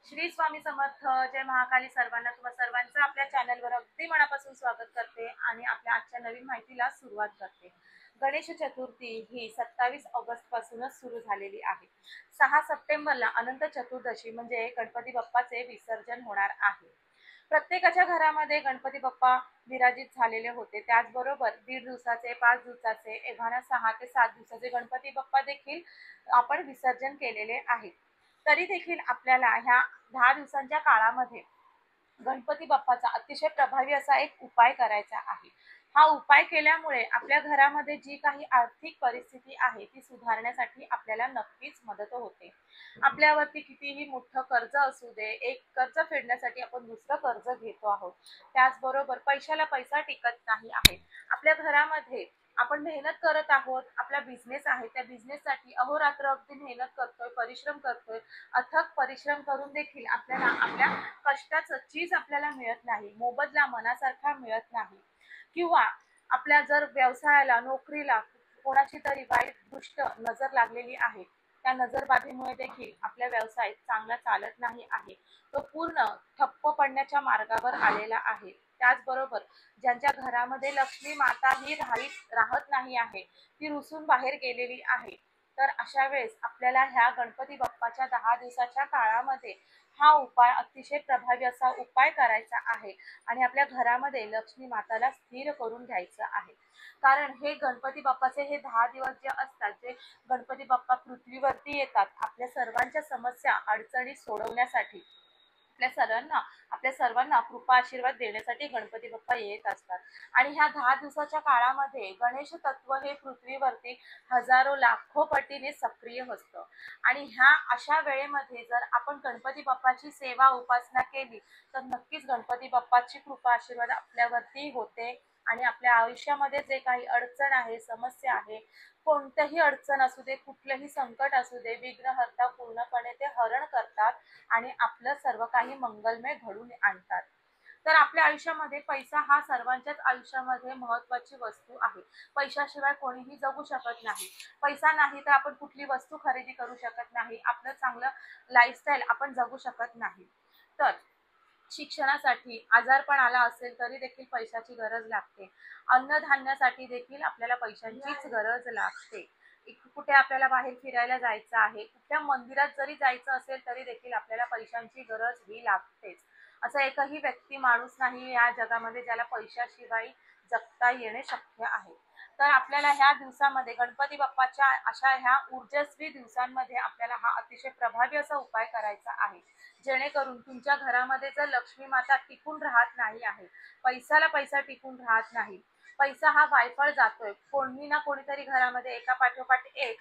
श्री स्वामी समर्थ. जय महाकाली. सर्वांना तुम्हा सर्वांचं आपल्या चॅनलवर अगदी मनापासून स्वागत करते आणि आपल्या आजच्या नवीन माहितीला सुरुवात करते. गणेश चतुर्थी ही 27 ऑगस्ट पासूनच सुरू झालेली आहे. 6 सप्टेंबरला अनंत चतुर्दशी म्हणजे गणपती बाप्पाचे विसर्जन होणार आहे. प्रत्येकाच्या घरामध्ये गणपती बाप्पा विराजित झालेले होते. त्याचबरोबर 1.5 दिवसाचे, 5 दिवसाचे, एव्हाना 6 ते 7 दिवसाचे गणपती बाप्पा देखील आपण विसर्जन केलेले आहे. तरी देखील आपल्याला ह्या 10 दिवसांच्या काळामध्ये गणपती बाप्पाचा अतिशय प्रभावी असा एक उपाय करायचा आहे. हा उपाय केल्यामुळे आपल्या घरामध्ये जी काही आर्थिक परिस्थिती आहे ती सुधारण्यासाठी आपल्याला नक्कीच मदत होते. आपल्यावरती कितीही मोठं कर्ज असू दे, एक कर्ज फेडण्यासाठी आपण दुसरं कर्ज घेतो आहोत. त्याचबरोबर पैशाला पैसा टिकत नाही आहे. आपल्या घरामध्ये आपण मेहनत करत आहोत, आपला बिझनेस आहे, त्या बिझनेससाठी अहोरात्र अगदी मेहनत करतोय, परिश्रम करतोय. अथक परिश्रम करून देखील आपल्याला आपल्या कष्टाचं चीज आपल्याला मिळत नाही, मोबदला मनासारखा मिळत नाही. किंवा आपल्या जर व्यवसायाला, नोकरीला कोणाची तरी वाईट दृष्ट नजर लागलेली आहे, त्या नजरबाधीमुळे देखील आपला व्यवसाय चांगला चालत नाही आहे, तो पूर्ण ठप्प पडण्याच्या मार्गावर आलेला आहे. त्याचबरोबर ज्यांच्या घरामध्ये लक्ष्मी माता ही राहत नाही आहे, ती रुसून बाहेर गेलेली आहे, तर अशा वेळेस आपल्याला ह्या गणपती बाप्पाच्या 10 दिवसाच्या काळामध्ये हा उपाय अतिशय प्रभावी असा उपाय करायचा आहे आणि आपल्या घरामध्ये लक्ष्मी माताला स्थिर करून घ्यायचं आहे. कारण हे गणपती बाप्पाचे हे 10 दिवस जे असतात, जे गणपती बाप्पा पृथ्वीवरती येतात आपल्या सर्वांच्या समस्या अडचणी सोडवण्यासाठी, आपल्या सर्वांना कृपा आशीर्वाद देण्यासाठी गणपती बाप्पा येत असतात. आणि ह्या 10 दिवसाच्या काळामध्ये गणेश तत्व हे पृथ्वीवरती हजारो लाखो पटीने सक्रिय असतं. आणि ह्या अशा वेळेमध्ये जर आपण गणपती बाप्पाची सेवा उपासना केली तर नक्कीच गणपती बाप्पाची कृपा आशीर्वाद आपल्यावरती होते आणि आपल्या आयुष्यामध्ये जे काही अडचण आहे, समस्या आहे, कोणत्याही अडचण असू दे, कुठलंही संकट असू दे, विघ्नहर्ता पूर्णपणे ते हरण करतात आणि आपलं सर्व काही मंगलमय घडून आणतात. तर आपल्या आयुष्यामध्ये पैसा हा सर्वांच्याच आयुष्यामध्ये महत्त्वाची वस्तू आहे. पैशाशिवाय कोणीही जगू शकत नाही. पैसा नाही तर आपण कुठली वस्तू खरेदी करू शकत नाही, आपलं चांगलं लाईफस्टाईल आपण जगू शकत नाही. तर शिक्षणासाठी आजारपण आला असेल तरी देखील पैशाची गरज लागते. अन्नधान्यासाठी देखील आपल्याला पैशांचीच गरज लागते. कुठे आपल्याला बाहेर फिरायला जायचं आहे, कुठल्या मंदिरात जरी जायचं असेल तरी देखील आपल्याला पैशांची गरज ही लागतेच. असा एकही व्यक्ती माणूस नाही या जगामध्ये ज्याला पैशाशिवाय जगता येणे शक्य आहे. तर आपल्याला ह्या दिवसामध्ये गणपती बाप्पाच्या अशा ह्या ऊर्जस्वी दिवसांमध्ये आपल्याला हा अतिशय प्रभावी असा उपाय करायचा आहे, जेणेकरून तुमच्या घरामध्ये जर लक्ष्मी माता टिकून राहत नाही आहे, पैसाला पैसा टिकून राहत नाही, पैसा हा वायफळ जातोय, कोणी ना कोणीतरी घरामध्ये एका पाठोपाठ एक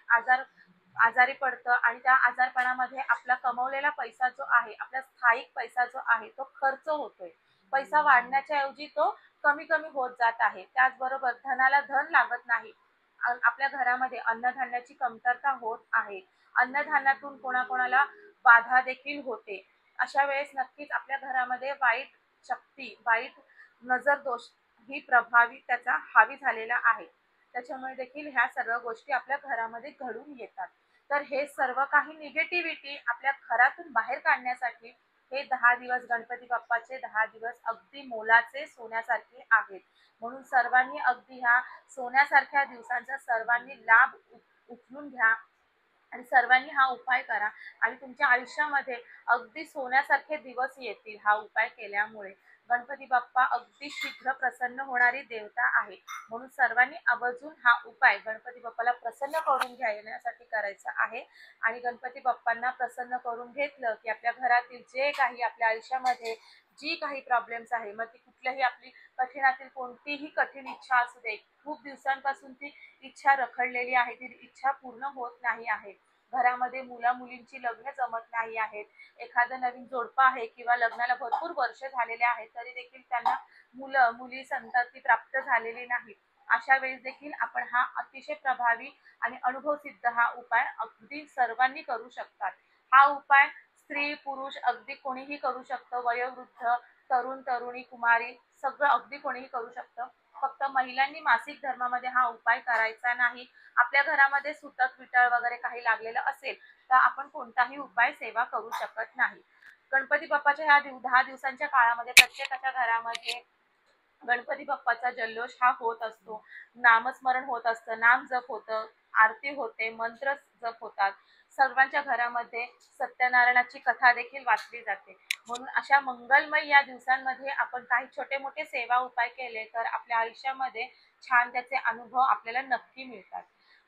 आजारी पडतं आणि त्या आजारपणामध्ये आपला कमवलेला पैसा जो आहे, आपला स्थायिक पैसा जो आहे तो खर्च होतोय. पैसा वाढण्याच्या ऐवजी तो कमी कमी होत जात आहे. त्याचबरोबर धनाला धन लागत नाही. आपल्या घरामध्ये अन्नधान्याची कमतरता होत आहे. अन्नधान्यातून कोणाकोणाला बाधा देखील होते. अशा वेळेस नक्कीच आपल्या घरामध्ये वाईट शक्ती, वाईट नजर दोष ही प्रभावी त्याचा हावी झालेला आहे. त्याच्यामुळे देखील ह्या सर्व गोष्टी आपल्या घरामध्ये घडून येतात. तर हे सर्व काही निगेटिव्हिटी आपल्या घरातून बाहेर काढण्यासाठी हे 10 दिवस गणपती बाप्पाचे 10 दिवस अगदी मोलाचे सोन्यासारखे आहेत. म्हणून सर्वांनी अगदी ह्या सोन्यासारख्या दिवसांचा सर्वांनी लाभ उचलून घ्या आणि सर्वांनी हा उपाय करा आणि तुमच्या आयुष्यामध्ये अगदी सोन्यासारखे दिवस येतील. हा उपाय केल्यामुळे गणपती बाप्पा अगदी शीघ्र प्रसन्न होणारी देवता आहे. म्हणून सर्वांनी आवर्जून हा उपाय गणपती बाप्पाला प्रसन्न करून घेण्यासाठी करायचा आहे. आणि गणपती बाप्पांना प्रसन्न करून घेतलं की आपल्या घरातील जे काही आपल्या आयुष्यामध्ये जी काही प्रॉब्लेम्स आहे, मग ती कुठल्याही आपली कठीणातील कोणतीही कठीण इच्छा असू दे, खूप दिवसांपासून ती इच्छा रखडलेली आहे, ती इच्छा पूर्ण होत नाही आहे, घरामध्ये मुला मुलींची लग्न जमत नाही आहेत, एखादं नवीन जोडपं आहे किंवा लग्नाला भरपूर वर्ष झालेले आहेत तरी देखील त्यांना मुलं मुली संतती प्राप्त झालेली नाही, अशा वेळेस देखील आपण हा अतिशय प्रभावी आणि अनुभवसिद्ध हा उपाय अगदी सर्वांनी करू शकतात. हा उपाय स्त्री पुरुष अगदी कोणीही करू शकतं, वयोवृद्ध, तरुण तरुणी, कुमारी सगळं अगदी कोणीही करू शकतं. फक्त महिलांनी मासिक धर्मामध्ये हा उपाय करायचा नाही. आपल्या घरामध्ये सुतक विटळ वगैरे काही लागलेलं असेल तर आपण कोणताही उपाय सेवा करू शकत नाही. गणपती बाप्पाच्या ह्या 10 दिवसांच्या काळामध्ये प्रत्येकाच्या घरामध्ये गणपती बाप्पाचा जल्लोष हा होत असतो. नामस्मरण होत असतं, नाम जप होतं, आरती होते, मंत्र जप होतात. सर्वांच्या घरामध्ये सत्यनारायणाची कथा देखील वाचली जाते. म्हणून अशा मंगलमय या दिवसांमध्ये आपण काही छोटे मोठे सेवा उपाय केले तर आपल्या आयुष्यामध्ये छान त्याचे अनुभव आपल्याला नक्की मिळतात.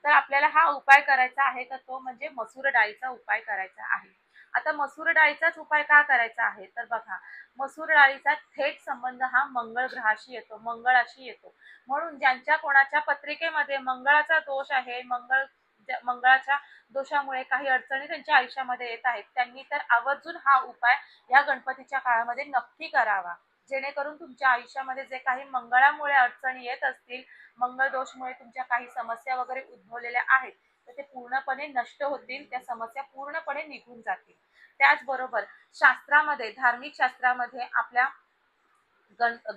तर आपल्याला हा उपाय करायचा आहे तर तो म्हणजे मसूर डाळीचा उपाय करायचा आहे. आता मसूर डाळीचाच उपाय का करायचा आहे तर बघा, मसूर डाळीचा थेट संबंध हा मंगळ ग्रहाशी येतो, मंगळाशी येतो. म्हणून ज्यांच्या कोणाच्या पत्रिकेमध्ये मंगळाचा दोष आहे, मंगळाच्या दोषामुळे काही अडचणी त्यांच्या आयुष्यामध्ये येत आहेत, त्यांनी तर आवर्जून हा उपाय या गणपतीच्या काळामध्ये नक्की करावा. जेणेकरून तुमच्या आयुष्यामध्ये जे काही मंगळामुळे अडचणी येत असतील, मंगळ दोषमुळे तुमच्या काही समस्या वगैरे उद्भवलेल्या आहेत, तर ते पूर्णपणे नष्ट होतील, त्या समस्या पूर्णपणे निघून जातील. त्याचबरोबर शास्त्रामध्ये, धार्मिक शास्त्रामध्ये आपल्या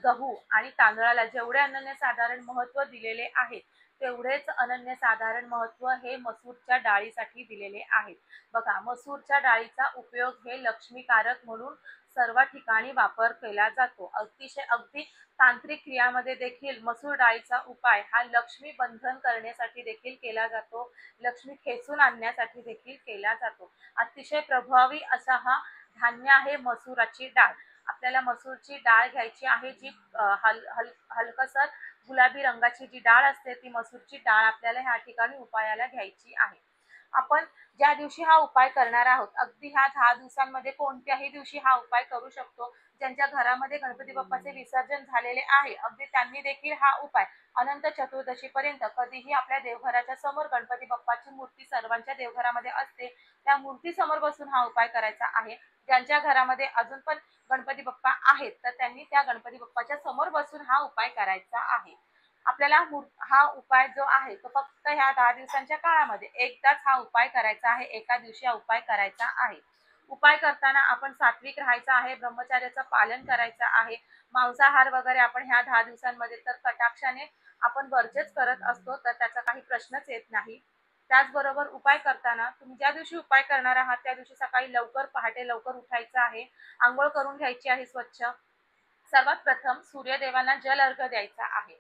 गहू आणि तांदळाला जेवढे अनन्यसाधारण महत्त्व दिलेले आहे, तेवढेच अनन्यसाधारण महत्त्व हे मसूरच्या डाळीसाठी दिलेले आहे. बघा, मसूरच्या डाळीचा उपयोग हे लक्ष्मीकारक म्हणून सर्व ठिकाणी वापर केला जातो. अगदी तांत्रिक क्रियामध्ये देखील मसूर डाळीचा उपाय हा लक्ष्मी बंधन करण्यासाठी देखील केला जातो, लक्ष्मी खेचून आणण्यासाठी देखील केला जातो. अतिशय प्रभावी असा हा धान्य आहे मसूराची डाळ. आपल्याला मसूरची डाळ घ्यायची आहे, जी हलकसर गुलाबी रंगाची जी डाळ असते ती मसूरची डाळ आपल्याला ह्या ठिकाणी उपायाला घ्यायची आहे. आपण ज्या दिवशी हा उपाय करणार आहोत, अगदी ह्या 10 दिवसांमध्ये कोणत्याही दिवशी हा उपाय करू शकतो. ज्यांच्या घरामध्ये गणपती बाप्पाचे विसर्जन झालेले आहे, अगदी त्यांनी देखील हा उपाय अनंत चतुर्दशीपर्यंत कधीही आपल्या देवघराच्या समोर गणपती बाप्पाची मूर्ती सर्वांच्या देवघरामध्ये असते, त्या मूर्ती समोर बसून हा उपाय करायचा आहे. ज्यांच्या घरामध्ये अजून पण गणपती बाप्पा आहेत तर त्यांनी त्या गणपती बाप्पाच्या समोर बसून हा उपाय करायचा आहे. आपल्याला हा उपाय जो आहे तो फक्त ह्या 10 दिवसांच्या काळामध्ये एकदाच हा उपाय करायचा आहे, एका दिवशी हा उपाय करायचा आहे. उपाय करताना आपण सात्विक राहायचं आहे, ब्रह्मचर्याचं पालन करायचं आहे. मांसाहार वगैरे आपण ह्या 10 दिवसांमध्ये तर कटाक्षाने आपण वर्जच करत असतो, तर त्याचा काही प्रश्नच येत नाही. त्याचबरोबर उपाय करताना तुम्ही ज्या दिवशी उपाय करणार आहात त्या दिवशी सकाळी पहाटे लवकर उठायचं आहे, आंघोळ करून घ्यायची आहे स्वच्छ. सर्वात प्रथम सूर्यदेवांना जल अर्घ द्यायचा आहे.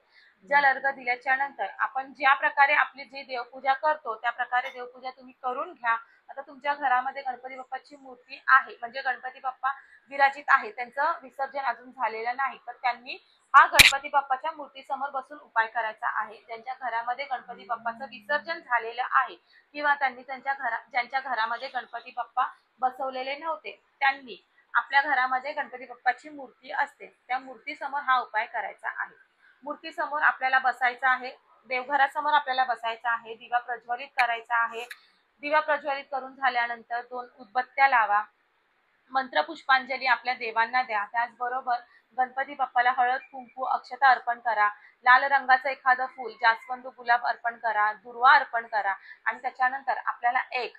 जल अर्घ दिल्याच्या नंतर आपण ज्या प्रकारे आपली जी देवपूजा करतो त्या प्रकारे देवपूजा तुम्ही करून घ्या. आता तुमच्या घरामध्ये गणपती बाप्पाची मूर्ती आहे, म्हणजे गणपती बाप्पा विराजित आहे, त्यांचं विसर्जन अजून झालेलं नाही, तर त्यांनी हा गणपती बाप्पाच्या मूर्तीसमोर बसून उपाय करायचा आहे. ज्यांच्या घरामध्ये गणपती बाप्पाचं विसर्जन झालेलं आहे किंवा त्यांनी ज्यांच्या घरामध्ये गणपती बाप्पा बसवलेले नव्हते, त्यांनी आपल्या घरामध्ये गणपती बाप्पाची मूर्ती असते, त्या मूर्तीसमोर हा उपाय करायचा आहे. मूर्तीसमोर आपल्याला बसायचं आहे, देवघरासमोर आपल्याला बसायचं आहे, दिवा प्रज्वलित करायचा आहे. दिवा प्रज्वलित करून झाल्यानंतर 2 उदबत्त्या लावा, मंत्र पुष्पांजली आपल्या देवांना द्या. त्याचबरोबर गणपती बाप्पाला हळद कुंकू अक्षता अर्पण करा, लाल रंगाचं एखादं फूल, जास्वंद, गुलाब अर्पण करा, दुर्वा अर्पण करा आणि त्याच्यानंतर आपल्याला एक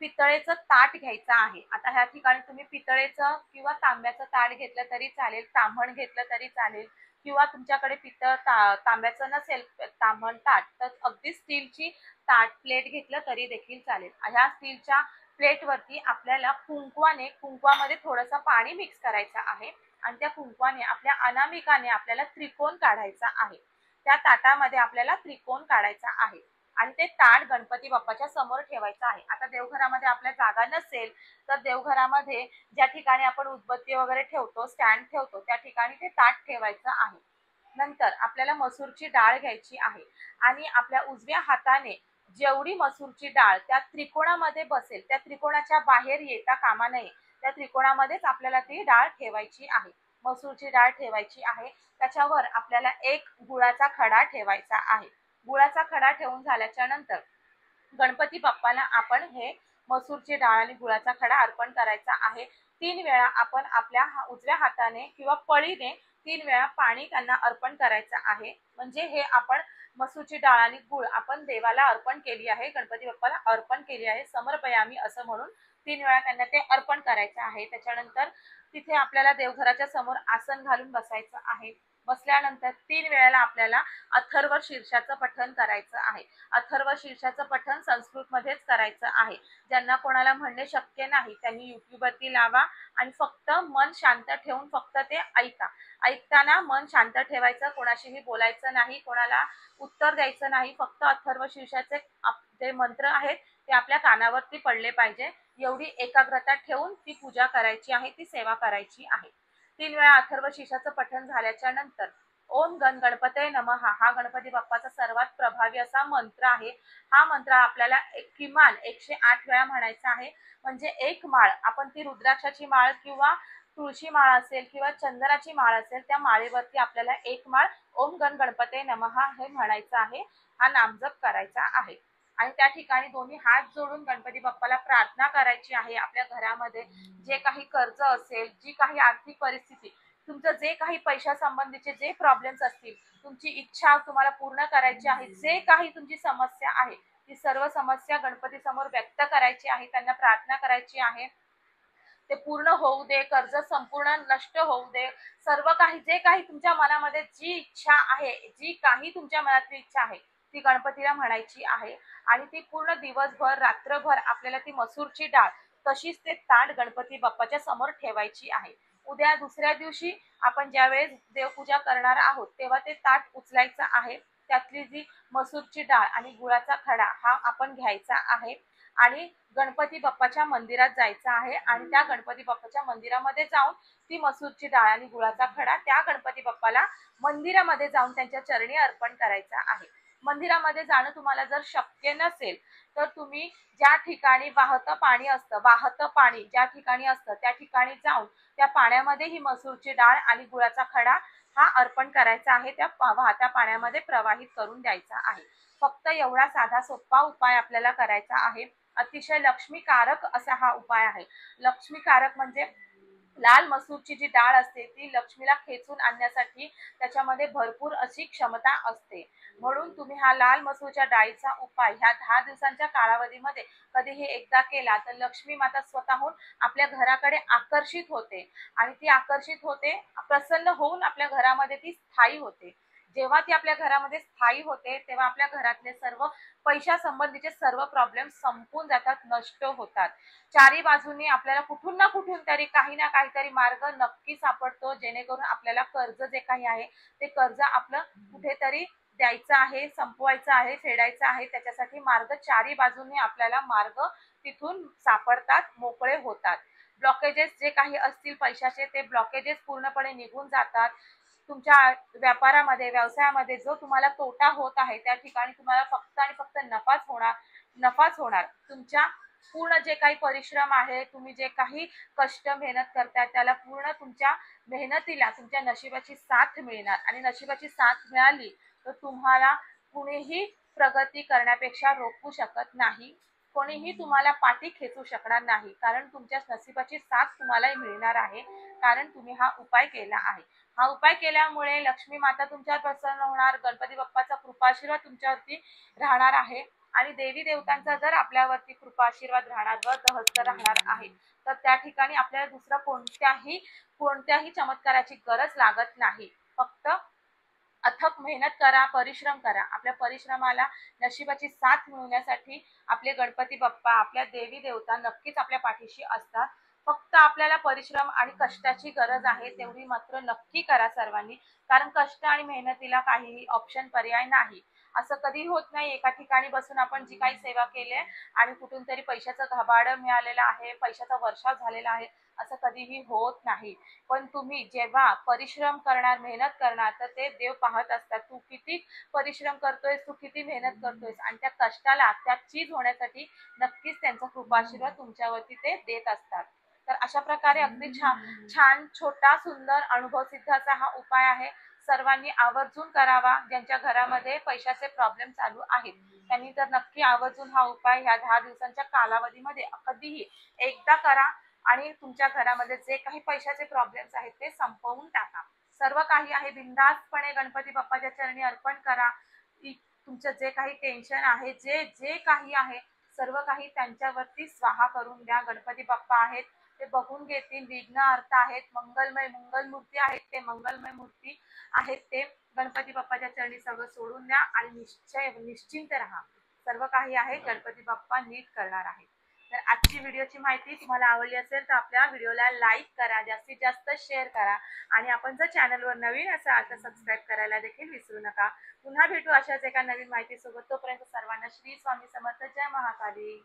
पितळेचं ताट घ्यायचं आहे. आता ह्या ठिकाणी तुम्ही पितळेचं किंवा तांब्याचं ताट घेतलं तरी चालेल, ताम्हण घेतलं तरी चालेल, किंवा तुमच्याकडे तांब्याचं नसेल ताम्हण ताट तर अगदी स्टीलची प्लेट घेतलं तरी देखील चालेल. ह्या स्टीलच्या प्लेटवरती आपल्याला कुंकवामध्ये थोडंसं पाणी मिक्स करायचं आहे आणि त्या कुंकवाने आपल्या अनामिकाने आपल्याला त्रिकोण काढायचा आहे. त्या ताटामध्ये आपल्याला त्रिकोण काढायचा आहे आणि ते ताट गणपती बाप्पाच्या समोर ठेवायचं आहे. आता देवघरामध्ये आपल्या जागा नसेल तर देवघरामध्ये ज्या ठिकाणी आपण उदबत्ती वगैरे ठेवतो, स्टँड ठेवतो, त्या ठिकाणी ते ताट ठेवायचं आहे. नंतर आपल्याला मसूरची डाळ घ्यायची आहे आणि आपल्या उजव्या हाताने जेवढी मसूरची डाळ त्या त्रिकोणामध्ये बसेल, त्या त्रिकोणाच्या बाहेर येता कामा नये, त्या त्रिकोणामध्येच आपल्याला ती डाळ ठेवायची आहे. मसूरची डाळ ठेवायची आहे, त्याच्यावर आपल्याला एक गुळाचा खडा ठेवायचा आहे. गुळाचा खडा ठेवून झाल्याच्या नंतर गणपती बाप्पाला आपण हे मसूरची डाळ आणि गुळाचा खडा अर्पण करायचा आहे. 3 वेळा आपण आपल्या उजव्या हाताने किंवा पळीने 3 वेळा पाणी त्यांना अर्पण करायचं आहे. म्हणजे हे आपण मसूरची डाळ आणि गुळ आपण देवाला अर्पण केली आहे, गणपती बाप्पाला अर्पण केली आहे, समर्पयामी असं म्हणून 3 वेळा त्यांना ते अर्पण करायचं आहे. त्याच्यानंतर तिथे आपल्याला देवघराच्या समोर आसन घालून बसायचं आहे. बसल्यानंतर 3 वेळेला आपल्याला अथर्व शीर्षाचं पठण करायचं आहे। अथर्व शीर्षाचं पठण संस्कृतमध्येच करायचं आहे। ज्यांना कोणाला म्हणणे शक्य नाही त्यांनी युट्यूबवरती लावा आणि फक्त मन शांत ठेवून फक्त ते ऐका। ऐकताना मन शांत ठेवायचं, कोणाशीही बोलायचं नाही, कोणाला उत्तर द्यायचं नाही। फक्त अथर्व शीर्षाचे जे मंत्र आहेत ते आपल्या कानावरती पडले पाहिजे, एवढी एकाग्रता ठेवून ती पूजा करायची आहे, ती सेवा करायची आहे। 3 वेळा अथर्व शीर्षाचं पठण झाल्याच्या नंतर ओम गण गणपतये नमः हा गणपती बाप्पाचा सर्वात प्रभावी असा मंत्र आहे। हा मंत्र आपल्याला किमान 108 वेळा म्हणायचा आहे। म्हणजे एक माळ, आपण ती रुद्राक्षाची माळ किंवा तुळशी माळ असेल किंवा चंदनाची माळ असेल, त्या माळेवरती आपल्याला एक माळ ओम गण गणपतये नमः हे म्हणायचं आहे, हा नामजप करायचा आहे। आणि त्या ठिकाणी दोन्ही हात जोडून गणपती बाप्पाला प्रार्थना करायची आहे। आपल्या घरामध्ये जे काही कर्ज असेल, जी काही आर्थिक परिस्थिती, तुमचं जे काही पैशा संबंधीचे जे प्रॉब्लेम्स असतील, तुमची इच्छा तुम्हाला पूर्ण करायची आहे, जे काही तुमची समस्या आहे ती सर्व समस्या गणपती समोर व्यक्त करायची आहे, त्यांना प्रार्थना करायची आहे, ते पूर्ण होऊ दे, कर्ज संपूर्ण नष्ट होऊ दे। सर्व काही जे काही तुमच्या मनामध्ये जी इच्छा आहे, जी काही तुमच्या मनातली इच्छा आहे ती गणपतीला म्हणायची आहे। आणि ती पूर्ण दिवसभर रात्रभर आपल्याला ती मसूरची डाळ तशीच ते ताट गणपती बाप्पाच्या समोर ठेवायची आहे। उद्या दुसऱ्या दिवशी आपण ज्यावेळेस देवपूजा करणार आहोत तेव्हा ते ताट उचलायचं आहे, त्यातली जी मसूरची डाळ आणि गुळाचा खडा हा आपण घ्यायचा आहे आणि गणपती बाप्पाच्या मंदिरात जायचं आहे आणि त्या गणपती बाप्पाच्या मंदिरामध्ये जाऊन ती मसूरची डाळ आणि गुळाचा खडा त्या गणपती बाप्पाला मंदिरामध्ये जाऊन त्यांच्या चरणी अर्पण करायचा आहे। मंदिरामध्ये जाणं तुम्हाला जर शक्य नसेल तर तुम्ही ज्या ठिकाणी वाहतं पाणी असतं, वाहतं पाणी ज्या ठिकाणी असतं त्या ठिकाणी जाऊन त्या पाण्यामध्ये ही मसूरची डाळ आणि गुळाचा खडा हा अर्पण करायचा आहे, त्या वाहत्या पाण्यामध्ये प्रवाहित करून द्यायचा आहे। फक्त एवढा साधा सोपा उपाय आपल्याला करायचा आहे। अतिशय लक्ष्मीकारक असा हा उपाय आहे। लक्ष्मीकारक म्हणजे लाल मसूरची जी डाळ असते ती लक्ष्मीला खेचून आणण्यासाठी त्याच्यामध्ये भरपूर अशी क्षमता असते, म्हणून तुम्ही हा लाल मसूरच्या डाळीचा उपाय ह्या 10 दिवसांच्या कालावधीमध्ये कधीही एकदा केला तर लक्ष्मी माता स्वतःहून आपल्या घराकडे आकर्षित होते आणि ती आकर्षित होते, प्रसन्न होऊन आपल्या घरामध्ये ती स्थायी होते। जेव्हा ती आपल्या घरामध्ये स्थायी होते तेव्हा आपल्या घरातले सर्व पैशा संबंधीचे सर्व प्रॉब्लेम संपून जातात, नष्ट होतात। चारी बाजूंनी आपल्याला कुठून ना कुठून तरी काही ना काहीतरी मार्ग नक्की सापडतो, जेणेकरून आपल्याला कर्ज जे काही आहे ते कर्ज आपलं कुठेतरी द्यायचं आहे, संपवायचं आहे, फेडायचं आहे, त्याच्यासाठी मार्ग चारी बाजूंनी आपल्याला मार्ग तिथून सापडतात, मोकळे होतात। ब्लॉकेजेस जे काही असतील पैशाचे ते ब्लॉकेजेस पूर्णपणे निघून जातात। तुमच्या व्यापारामध्ये व्यवसायामध्ये जो तुम्हाला तोटा होत आहे त्या ठिकाणी तुम्हाला फक्त आणि फक्त नफाच होणार। तुमच्या पूर्ण जे काही परिश्रम आहे, तुम्ही जे काही कष्ट मेहनत करताय त्याला पूर्ण तुमच्या मेहनतीला तुमच्या नशिबाची साथ मिळणार आणि नशिबाची साथ मिळाली तर तुम्हाला कुणीही प्रगती करण्यापेक्षा रोखू शकत नाही, कोणीही तुम्हाला पाठी खेचू शकणार नाही, कारण तुमच्या नशिबाची साथ तुम्हालाही मिळणार आहे, कारण तुम्ही हा उपाय केला आहे। हा उपाय केल्यामुळे लक्ष्मी माता तुमच्यावर प्रसन्न होणार, गणपती बाप्पाचा कृपाशीर्वाद तुमच्यावरती राहणार आहे आणि देवी देवतांचा जर आपल्यावरती कृपाशीर्वाद राहणार, वरदहस्त राहणार आहे तर त्या ठिकाणी आपल्याला दुसरा कोणत्याही चमत्काराची गरज लागत नाही। फक्त अथक मेहनत करा, परिश्रम करा। आपल्या परिश्रमाला नशिबाची साथ मिळवण्यासाठी आपले गणपती बाप्पा, आपल्या देवी देवता नक्कीच आपल्या पाठीशी असतात। फक्त आपल्याला परिश्रम आणि कष्टाची गरज आहे, तेवढी मात्र नक्की करा सर्वांनी, कारण कष्ट आणि मेहनतीला काहीही ऑप्शन पर्याय नाही। असं कधी होत नाही एका ठिकाणी बसून आपण जी काही सेवा केली आहे आणि कुठून तरी पैशाचं घबाड मिळालेलं आहे, पैशाचा वर्षाव झालेला आहे, असं कधीही होत नाही। पण तुम्ही जेव्हा परिश्रम करणार, मेहनत करणार तर ते देव पाहत असतात, तू किती परिश्रम करतोयस, तू किती मेहनत करतोयस आणि त्या कष्टाला त्या चीज होण्यासाठी नक्कीच त्यांचा कृपाशीर्वाद तुमच्यावरती ते देत असतात। तर अशा प्रकारे अगदी छान छोटा सुंदर अनुभव सिद्ध असा हा उपाय आहे। सर्वांनी आवर्जून करावा। ज्यांच्या घरामध्ये पैशाचे प्रॉब्लेम चालू आहेत त्यांनी तर नक्की आवर्जून हा उपाय ह्या 10 दिवसांच्या कालावधीमध्ये कधीही एकदा करा आणि तुमच्या घरामध्ये जे काही पैशाचे प्रॉब्लेम्स आहेत ते संपवून टाका। सर्व काही आहे बिनधास्तपणे गणपती बाप्पाच्या चरणी अर्पण करा। तुमचं जे काही टेन्शन आहे, जे काही आहे सर्व काही त्यांच्यावरती स्वाहा करून द्या। गणपती बाप्पा आहेत ते बघून घेतील. विघ्न अर्थ आहेत, मंगलमय मंगलमूर्ती आहेत, ते मंगलमय मूर्ती आहेत, ते गणपती बाप्पाच्या चरणी सगळं सोडून द्या आणि निश्चिंत राहा. सर्व काही आहे गणपती बाप्पा नीट करणार आहे. तर आजची व्हिडिओची माहिती तुम्हाला आवडली असेल तर आपल्या व्हिडिओला लाईक करा, जास्तीत जास्त शेअर करा आणि आपण जर चॅनलवर नवीन असाल तर सबस्क्राईब करायला देखील विसरू नका. पुन्हा भेटू अशाच एका नवीन माहितीसोबत. तोपर्यंत सर्वांना श्री स्वामी समर्थ. जय महाकाली.